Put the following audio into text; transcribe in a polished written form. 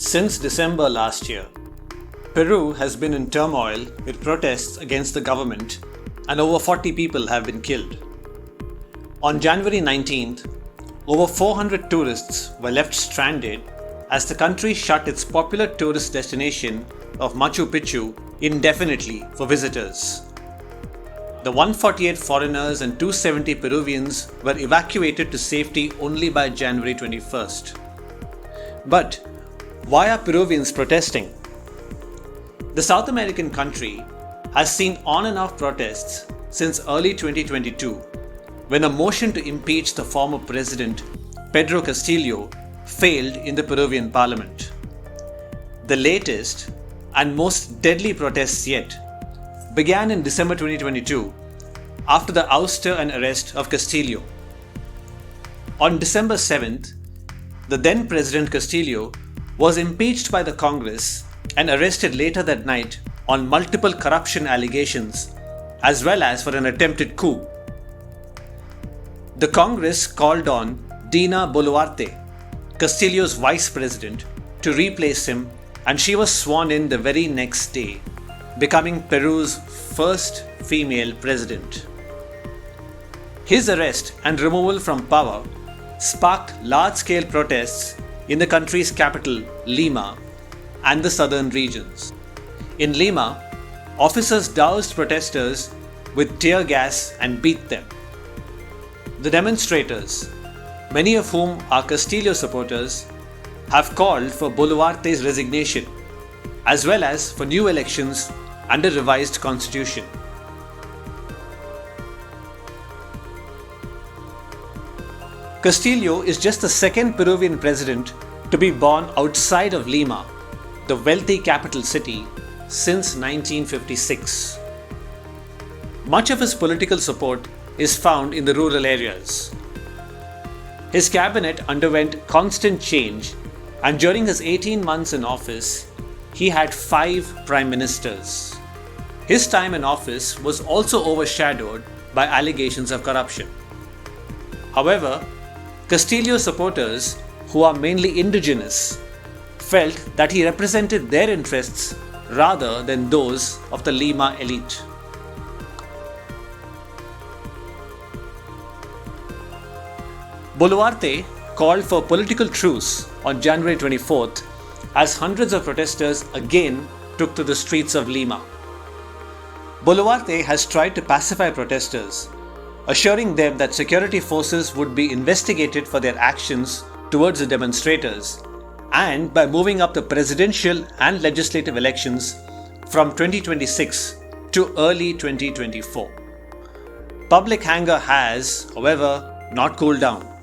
Since December last year, Peru has been in turmoil with protests against the government, and over 40 people have been killed. On January 19th, over 400 tourists were left stranded as the country shut its popular tourist destination of Machu Picchu indefinitely for visitors. The 148 foreigners and 270 Peruvians were evacuated to safety only by January 21st. But why are Peruvians protesting? The South American country has seen on and off protests since early 2022, when a motion to impeach the former president, Pedro Castillo, failed in the Peruvian parliament. The latest and most deadly protests yet began in December 2022 after the ouster and arrest of Castillo. On December 7th, the then President Castillo was impeached by the Congress and arrested later that night on multiple corruption allegations as well as for an attempted coup. The Congress called on Dina Boluarte, Castillo's vice president, to replace him, and she was sworn in the very next day, becoming Peru's first female president. His arrest and removal from power sparked large-scale protests in the country's capital, Lima, and the southern regions. In Lima, officers doused protesters with tear gas and beat them. The demonstrators, many of whom are Castillo supporters, have called for Boluarte's resignation, as well as for new elections and a revised constitution. Castillo is just the second Peruvian president to be born outside of Lima, the wealthy capital city, since 1956. Much of his political support is found in the rural areas. His cabinet underwent constant change, and during his 18 months in office, he had 5 prime ministers. His time in office was also overshadowed by allegations of corruption. However, Castillo's supporters, who are mainly indigenous, felt that he represented their interests rather than those of the Lima elite. Boluarte called for political truce on January 24th as hundreds of protesters again took to the streets of Lima. Boluarte has tried to pacify protesters, assuring them that security forces would be investigated for their actions towards the demonstrators, and by moving up the presidential and legislative elections from 2026 to early 2024. Public anger has, however, not cooled down.